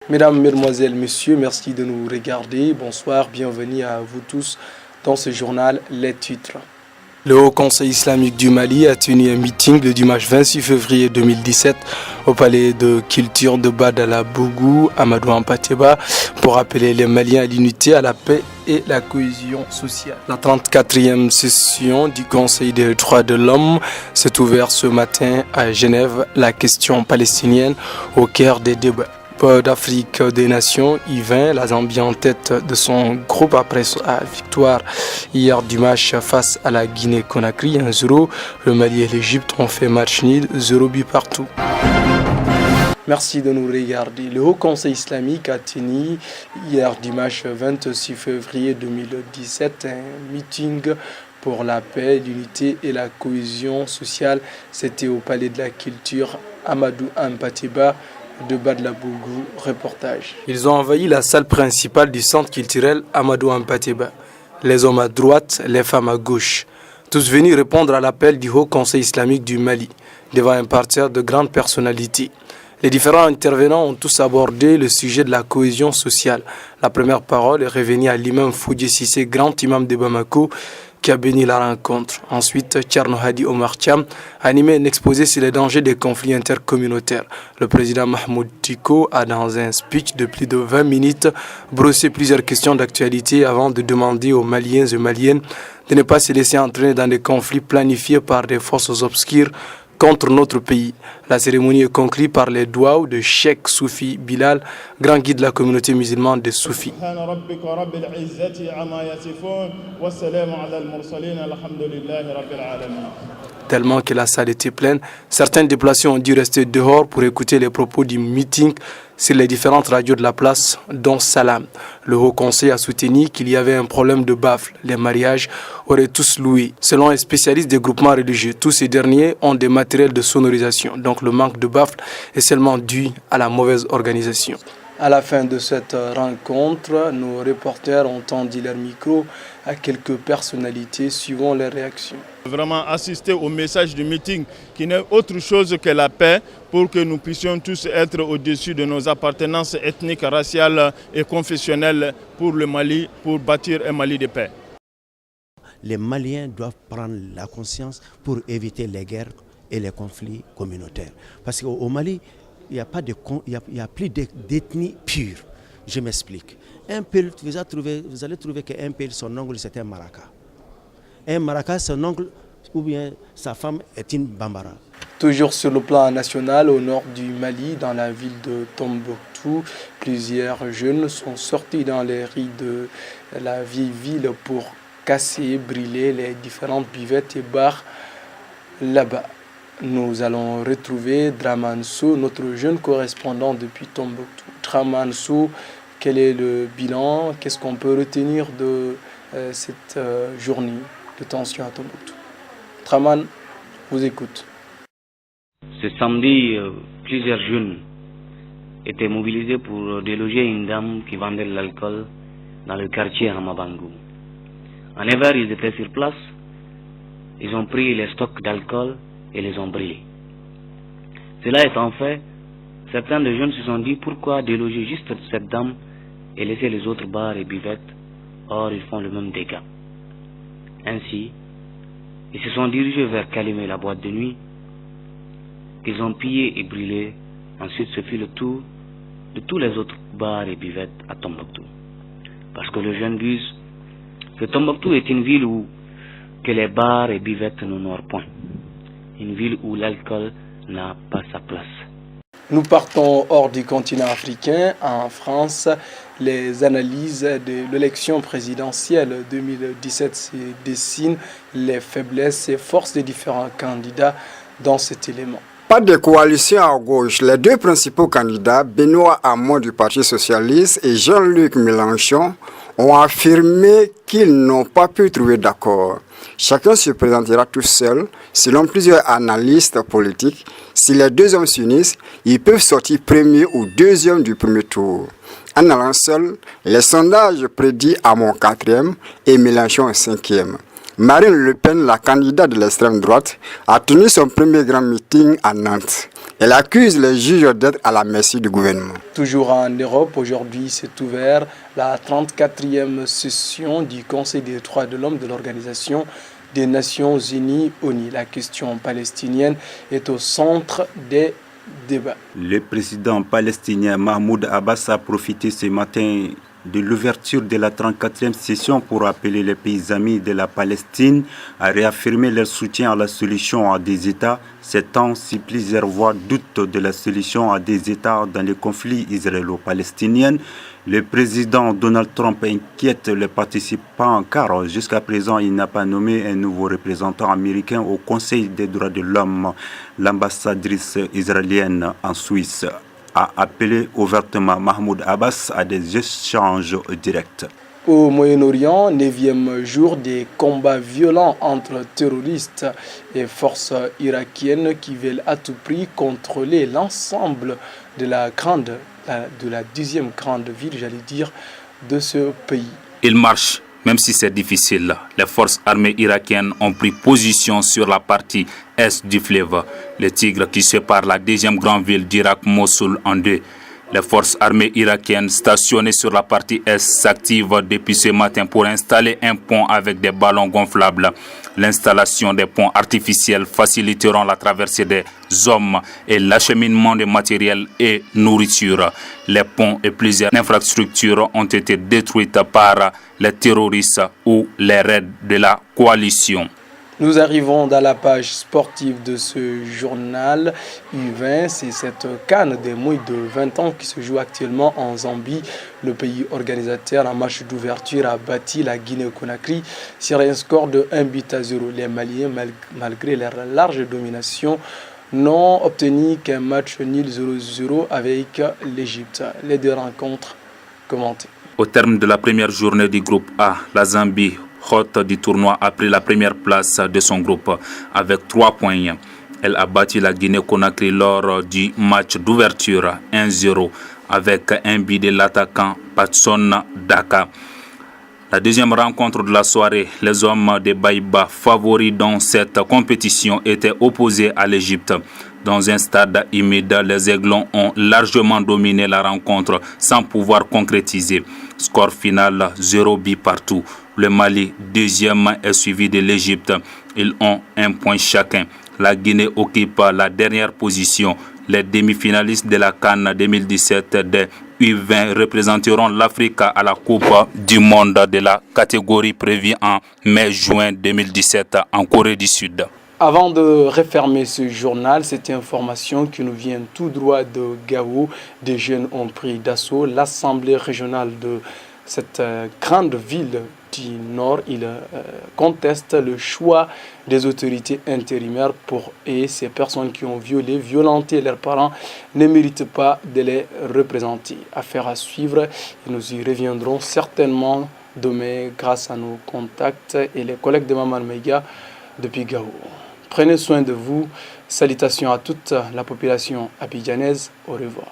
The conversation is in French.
Mesdames, Mesdemoiselles, Messieurs, merci de nous regarder. Bonsoir, bienvenue à vous tous dans ce journal Les Titres. Le Haut Conseil islamique du Mali a tenu un meeting le dimanche 26 février 2017 au palais de culture de Badalabougou, Amadou Hampâté-Bâ, pour appeler les Maliens à l'unité, à la paix et la cohésion sociale. La 34e session du Conseil des droits de l'homme s'est ouverte ce matin à Genève, la question palestinienne au cœur des débats. D'Afrique des Nations, I20, la Zambie en tête de son groupe après sa victoire hier du match face à la Guinée-Conakry 1-0. Le Mali et l'Égypte ont fait match nul, 0 but partout. Merci de nous regarder. Le Haut Conseil islamique a tenu hier dimanche 26 février 2017 un meeting pour la paix, l'unité et la cohésion sociale. C'était au Palais de la Culture Amadou Hampâté-Bâ de Badalabougou, reportage. Ils ont envahi la salle principale du centre culturel Amadou Hampâté-Bâ. Les hommes à droite, les femmes à gauche. Tous venus répondre à l'appel du Haut Conseil islamique du Mali, devant un parterre de grandes personnalités. Les différents intervenants ont tous abordé le sujet de la cohésion sociale. La première parole est revenue à l'imam Foudji Cissé, grand imam de Bamako, qui a béni la rencontre. Ensuite, Thierno Hadi Omar Thiam a animé un exposé sur les dangers des conflits intercommunautaires. Le président Mahmoud Dicko a, dans un speech de plus de 20 minutes, brossé plusieurs questions d'actualité avant de demander aux Maliens et Maliennes de ne pas se laisser entraîner dans des conflits planifiés par des forces obscures contre notre pays. La cérémonie est conclue par les doigts de Cheikh Soufi Bilal, grand guide de la communauté musulmane des Soufis. Tellement que la salle était pleine, certains déplacés ont dû rester dehors pour écouter les propos du meeting sur les différentes radios de la place, dont Salam. Le Haut Conseil a soutenu qu'il y avait un problème de baffle. Les mariages auraient tous loué. Selon les spécialistes des groupements religieux, tous ces derniers ont des matériels de sonorisation. Donc le manque de baffle est seulement dû à la mauvaise organisation. À la fin de cette rencontre, nos reporters ont tendu leur micro à quelques personnalités suivant les réactions. Vraiment assister au message du meeting qui n'est autre chose que la paix pour que nous puissions tous être au-dessus de nos appartenances ethniques, raciales et confessionnelles pour le Mali, pour bâtir un Mali de paix. Les Maliens doivent prendre la conscience pour éviter les guerres et les conflits communautaires. Parce qu'au Mali, il n'y a plus d'ethnie pure. Je m'explique. Un Peul, vous allez trouver qu'un Peul, son oncle, c'est un Maraka. Un Maraka, son oncle, ou bien sa femme est une Bambara. Toujours sur le plan national, au nord du Mali, dans la ville de Tombouctou, plusieurs jeunes sont sortis dans les rues de la vieille ville pour casser, brûler les différentes buvettes et bars là-bas. Nous allons retrouver Draman Sow, notre jeune correspondant depuis Tombouctou. Draman Sow, quel est le bilan? Qu'est-ce qu'on peut retenir de cette journée de tension à Tombouctou? Draman, vous écoute. Ce samedi, plusieurs jeunes étaient mobilisés pour déloger une dame qui vendait de l'alcool dans le quartier Hamabangou. En hiver, ils étaient sur place, ils ont pris les stocks d'alcool et les ont brûlés. Cela étant fait, certains des jeunes se sont dit pourquoi déloger juste cette dame et laisser les autres bars et buvettes, or ils font le même dégât. Ainsi, ils se sont dirigés vers Calumet, la boîte de nuit, qu'ils ont pillé et brûlé. Ensuite, ce fut le tour de tous les autres bars et buvettes à Tombouctou. Parce que le jeune buse que Tombouctou est une ville où que les bars et buvettes n'honorent point. Une ville où l'alcool n'a pas sa place. Nous partons hors du continent africain. En France, les analyses de l'élection présidentielle 2017 se dessinent, les faiblesses et forces des différents candidats dans cet élément. Pas de coalition à gauche. Les deux principaux candidats, Benoît Hamon du Parti socialiste et Jean-Luc Mélenchon, ont affirmé qu'ils n'ont pas pu trouver d'accord. Chacun se présentera tout seul. Selon plusieurs analystes politiques, si les deux hommes s'unissent, ils peuvent sortir premier ou deuxième du premier tour. En allant seul, les sondages prédisent Hamon 4e et Mélenchon 5e. Marine Le Pen, la candidate de l'extrême droite, a tenu son premier grand meeting à Nantes. Elle accuse les juges d'être à la merci du gouvernement. Toujours en Europe, aujourd'hui s'est ouvert la 34e session du Conseil des droits de l'homme de l'Organisation des Nations Unies, ONU. La question palestinienne est au centre des débats. Le président palestinien Mahmoud Abbas a profité ce matin de l'ouverture de la 34e session pour appeler les pays amis de la Palestine à réaffirmer leur soutien à la solution à des États, ces temps si plusieurs voix doutent de la solution à des États dans le conflit israélo-palestinien. Le président Donald Trump inquiète les participants car jusqu'à présent il n'a pas nommé un nouveau représentant américain au Conseil des droits de l'homme. L'ambassadrice israélienne en Suisse a appelé ouvertement Mahmoud Abbas à des échanges directs. Au Moyen-Orient, 9e jour des combats violents entre terroristes et forces irakiennes qui veulent à tout prix contrôler l'ensemble de la 10e grande ville, de ce pays. Il marche, même si c'est difficile. Les forces armées irakiennes ont pris position sur la partie est du fleuve, le Tigre qui sépare la deuxième grande ville d'Irak, Mossoul, en deux. Les forces armées irakiennes stationnées sur la partie est s'activent depuis ce matin pour installer un pont avec des ballons gonflables. L'installation des ponts artificiels faciliteront la traversée des hommes et l'acheminement de matériel et nourriture. Les ponts et plusieurs infrastructures ont été détruites par les terroristes ou les raids de la coalition. Nous arrivons dans la page sportive de ce journal U20. C'est cette CAN des moins de 20 ans qui se joue actuellement en Zambie. Le pays organisateur en match d'ouverture a battu la Guinée-Conakry sur un score de 1-0. Les Maliens, malgré leur large domination, n'ont obtenu qu'un match nul 0-0 avec l'Égypte. Les deux rencontres commentées. Au terme de la première journée du groupe A, la Zambie, hôte du tournoi, a pris la première place de son groupe avec 3 points. Elle a battu la Guinée-Conakry lors du match d'ouverture 1-0 avec un but de l'attaquant Patson Daka. La deuxième rencontre de la soirée, les hommes de Baïba, favoris dans cette compétition, étaient opposés à l'Égypte. Dans un stade humide, les Aiglons ont largement dominé la rencontre sans pouvoir concrétiser. Score final 0 but partout. Le Mali, deuxième, est suivi de l'Égypte. Ils ont 1 point chacun. La Guinée occupe la dernière position. Les demi-finalistes de la CAN 2017 des U20 représenteront l'Afrique à la Coupe du monde de la catégorie prévue en mai-juin 2017 en Corée du Sud. Avant de refermer ce journal, cette information qui nous vient tout droit de Gao, des jeunes ont pris d'assaut l'Assemblée régionale de cette grande ville du Nord. Ils contestent le choix des autorités intérimaires et ces personnes qui ont violenté leurs parents ne méritent pas de les représenter. Affaire à suivre et nous y reviendrons certainement demain grâce à nos contacts et les collègues de Maman Mega depuis Gao. Prenez soin de vous. Salutations à toute la population abidjanaise. Au revoir.